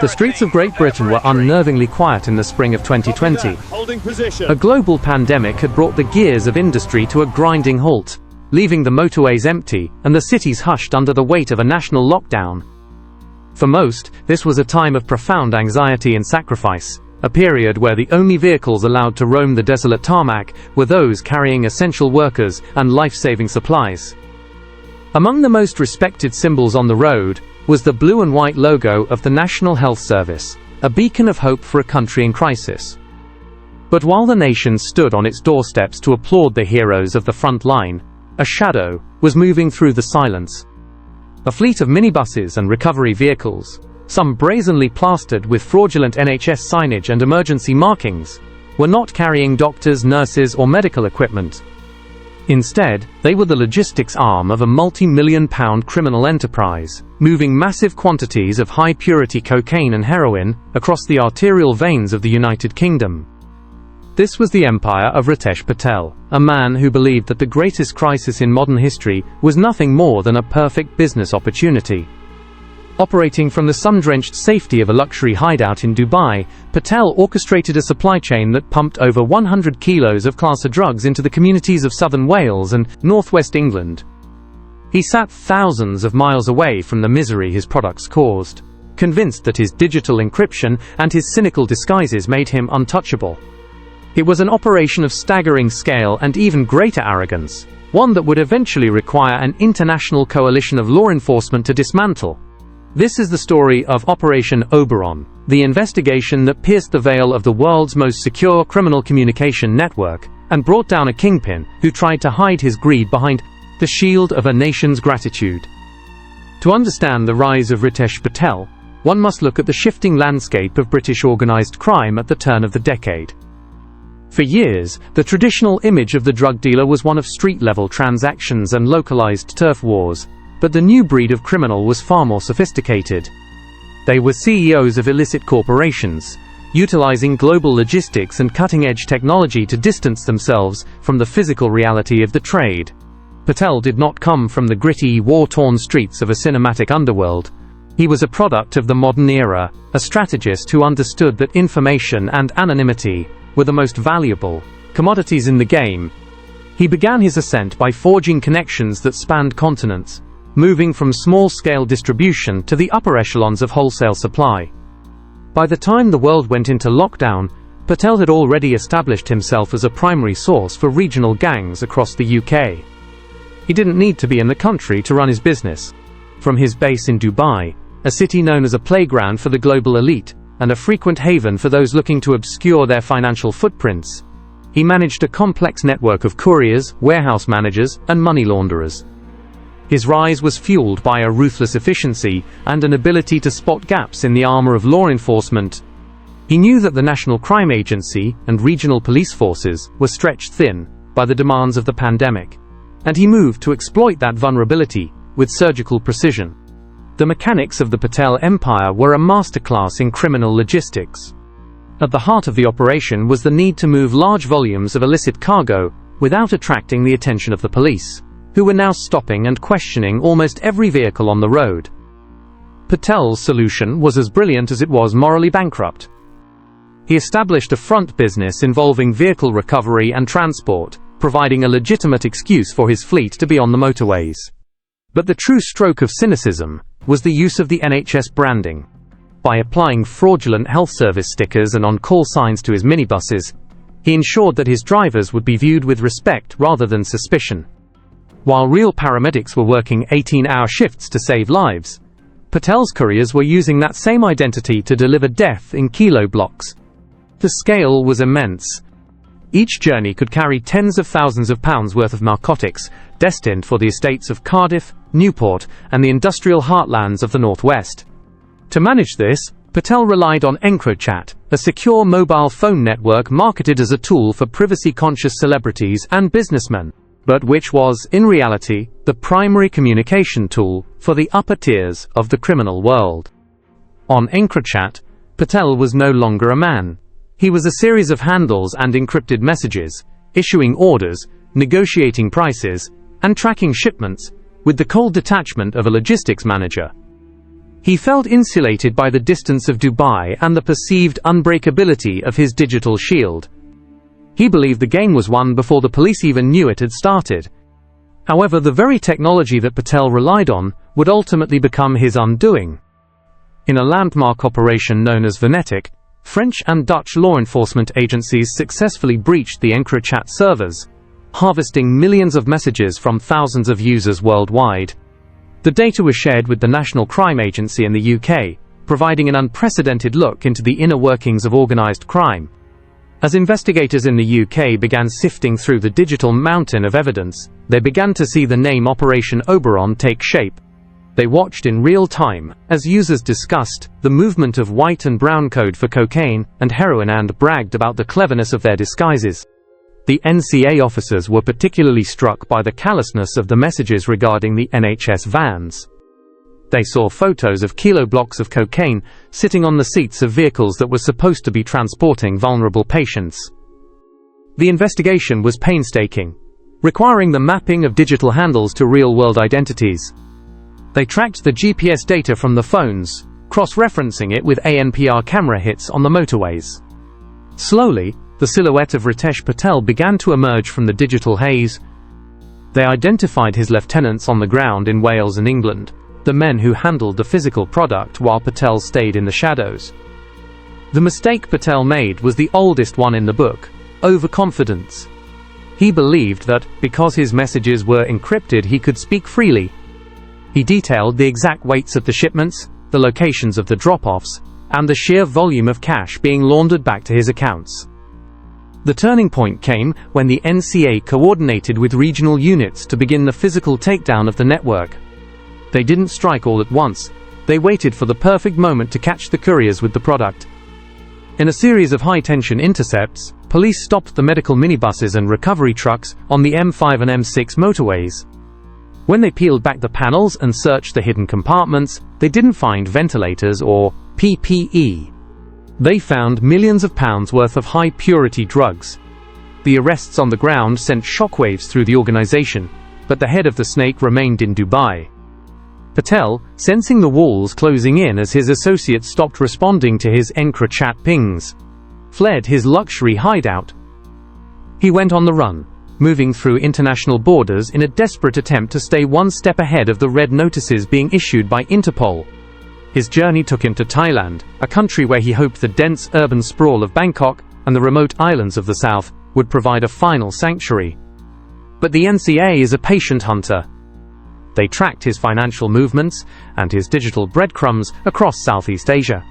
The streets of Great Britain were unnervingly quiet in the spring of 2020. A global pandemic had brought the gears of industry to a grinding halt, leaving the motorways empty and the cities hushed under the weight of a national lockdown. For most, this was a time of profound anxiety and sacrifice, a period where the only vehicles allowed to roam the desolate tarmac were those carrying essential workers and life-saving supplies. Among the most respected symbols on the road was the blue and white logo of the National Health Service, a beacon of hope for a country in crisis. But while the nation stood on its doorsteps to applaud the heroes of the front line, a shadow was moving through the silence. A fleet of minibuses and recovery vehicles, some brazenly plastered with fraudulent NHS signage and emergency markings, were not carrying doctors, nurses, or medical equipment. Instead, they were the logistics arm of a multi-million-pound criminal enterprise, moving massive quantities of high-purity cocaine and heroin across the arterial veins of the United Kingdom. This was the empire of Ritesh Patel, a man who believed that the greatest crisis in modern history was nothing more than a perfect business opportunity. Operating from the sun-drenched safety of a luxury hideout in Dubai, Patel orchestrated a supply chain that pumped over 100 kilos of class A drugs into the communities of southern Wales and northwest England. He sat thousands of miles away from the misery his products caused, convinced that his digital encryption and his cynical disguises made him untouchable. It was an operation of staggering scale and even greater arrogance, one that would eventually require an international coalition of law enforcement to dismantle. This is the story of Operation Oberon, the investigation that pierced the veil of the world's most secure criminal communication network and brought down a kingpin who tried to hide his greed behind the shield of a nation's gratitude. To understand the rise of Ritesh Patel, one must look at the shifting landscape of British organised crime at the turn of the decade. For years, the traditional image of the drug dealer was one of street-level transactions and localised turf wars. But the new breed of criminal was far more sophisticated. They were CEOs of illicit corporations, utilizing global logistics and cutting-edge technology to distance themselves from the physical reality of the trade. Patel did not come from the gritty, war-torn streets of a cinematic underworld. He was a product of the modern era, a strategist who understood that information and anonymity were the most valuable commodities in the game. He began his ascent by forging connections that spanned continents, moving from small-scale distribution to the upper echelons of wholesale supply. By the time the world went into lockdown, Patel had already established himself as a primary source for regional gangs across the UK. He didn't need to be in the country to run his business. From his base in Dubai, a city known as a playground for the global elite, and a frequent haven for those looking to obscure their financial footprints, he managed a complex network of couriers, warehouse managers, and money launderers. His rise was fueled by a ruthless efficiency and an ability to spot gaps in the armor of law enforcement. He knew that the National Crime Agency and regional police forces were stretched thin by the demands of the pandemic, and he moved to exploit that vulnerability with surgical precision. The mechanics of the Patel empire were a masterclass in criminal logistics. At the heart of the operation was the need to move large volumes of illicit cargo without attracting the attention of the police, who were now stopping and questioning almost every vehicle on the road. Patel's solution was as brilliant as it was morally bankrupt. He established a front business involving vehicle recovery and transport, providing a legitimate excuse for his fleet to be on the motorways. But the true stroke of cynicism was the use of the NHS branding. By applying fraudulent health service stickers and on-call signs to his minibuses, he ensured that his drivers would be viewed with respect rather than suspicion. While real paramedics were working 18-hour shifts to save lives, Patel's couriers were using that same identity to deliver death in kilo blocks. The scale was immense. Each journey could carry tens of thousands of pounds worth of narcotics, destined for the estates of Cardiff, Newport, and the industrial heartlands of the Northwest. To manage this, Patel relied on EncroChat, a secure mobile phone network marketed as a tool for privacy-conscious celebrities and businessmen, but which was, in reality, the primary communication tool for the upper tiers of the criminal world. On EncroChat, Patel was no longer a man. He was a series of handles and encrypted messages, issuing orders, negotiating prices, and tracking shipments, with the cold detachment of a logistics manager. He felt insulated by the distance of Dubai and the perceived unbreakability of his digital shield. He believed the game was won before the police even knew it had started. However, the very technology that Patel relied on would ultimately become his undoing. In a landmark operation known as Venetic, French and Dutch law enforcement agencies successfully breached the EncroChat servers, harvesting millions of messages from thousands of users worldwide. The data was shared with the National Crime Agency in the UK, providing an unprecedented look into the inner workings of organised crime. As investigators in the UK began sifting through the digital mountain of evidence, they began to see the name Operation Oberon take shape. They watched in real time as users discussed the movement of white and brown code for cocaine and heroin and bragged about the cleverness of their disguises. The NCA officers were particularly struck by the callousness of the messages regarding the NHS vans. They saw photos of kilo blocks of cocaine sitting on the seats of vehicles that were supposed to be transporting vulnerable patients. The investigation was painstaking, requiring the mapping of digital handles to real-world identities. They tracked the GPS data from the phones, cross-referencing it with ANPR camera hits on the motorways. Slowly, the silhouette of Ritesh Patel began to emerge from the digital haze. They identified his lieutenants on the ground in Wales and England, the men who handled the physical product while Patel stayed in the shadows. The mistake Patel made was the oldest one in the book: overconfidence. He believed that, because his messages were encrypted, he could speak freely. He detailed the exact weights of the shipments, the locations of the drop-offs, and the sheer volume of cash being laundered back to his accounts. The turning point came when the NCA coordinated with regional units to begin the physical takedown of the network. They didn't strike all at once. They waited for the perfect moment to catch the couriers with the product. In a series of high-tension intercepts, police stopped the medical minibuses and recovery trucks on the M5 and M6 motorways. When they peeled back the panels and searched the hidden compartments, they didn't find ventilators or PPE. They found millions of pounds worth of high-purity drugs. The arrests on the ground sent shockwaves through the organization, but the head of the snake remained in Dubai. Patel, sensing the walls closing in as his associates stopped responding to his EncroChat pings, fled his luxury hideout. He went on the run, moving through international borders in a desperate attempt to stay one step ahead of the red notices being issued by Interpol. His journey took him to Thailand, a country where he hoped the dense urban sprawl of Bangkok and the remote islands of the south would provide a final sanctuary. But the NCA is a patient hunter. They tracked his financial movements and his digital breadcrumbs across Southeast Asia.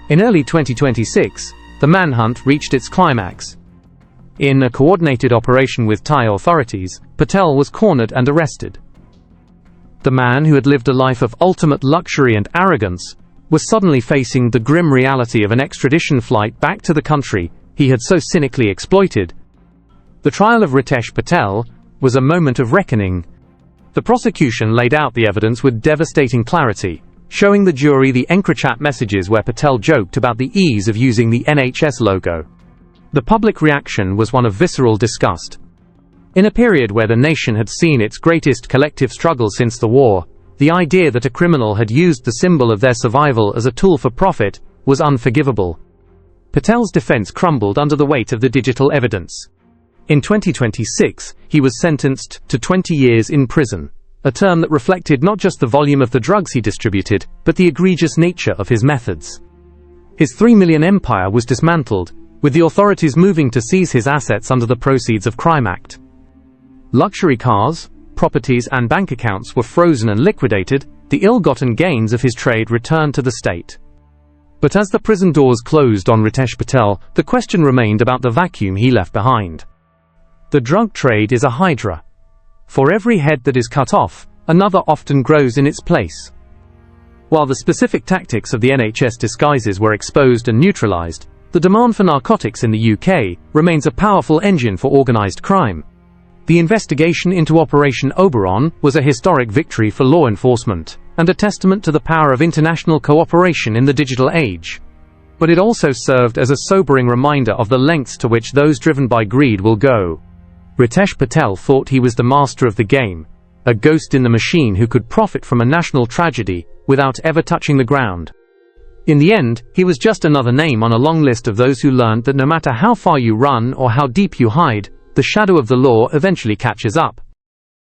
In early 2026, the manhunt reached its climax. In a coordinated operation with Thai authorities, Patel was cornered and arrested. The man who had lived a life of ultimate luxury and arrogance was suddenly facing the grim reality of an extradition flight back to the country he had so cynically exploited. The trial of Ritesh Patel was a moment of reckoning. The prosecution laid out the evidence with devastating clarity, showing the jury the EncroChat messages where Patel joked about the ease of using the NHS logo. The public reaction was one of visceral disgust. In a period where the nation had seen its greatest collective struggle since the war, the idea that a criminal had used the symbol of their survival as a tool for profit was unforgivable. Patel's defense crumbled under the weight of the digital evidence. In 2026, he was sentenced to 20 years in prison, a term that reflected not just the volume of the drugs he distributed, but the egregious nature of his methods. His $3 million empire was dismantled, with the authorities moving to seize his assets under the Proceeds of Crime Act. Luxury cars, properties and bank accounts were frozen and liquidated. The ill-gotten gains of his trade returned to the state. But as the prison doors closed on Ritesh Patel, the question remained about the vacuum he left behind. The drug trade is a hydra. For every head that is cut off, another often grows in its place. While the specific tactics of the NHS disguises were exposed and neutralized, the demand for narcotics in the UK remains a powerful engine for organized crime. The investigation into Operation Oberon was a historic victory for law enforcement, and a testament to the power of international cooperation in the digital age. But it also served as a sobering reminder of the lengths to which those driven by greed will go. Ritesh Patel thought he was the master of the game, a ghost in the machine who could profit from a national tragedy without ever touching the ground. In the end, he was just another name on a long list of those who learned that no matter how far you run or how deep you hide, the shadow of the law eventually catches up.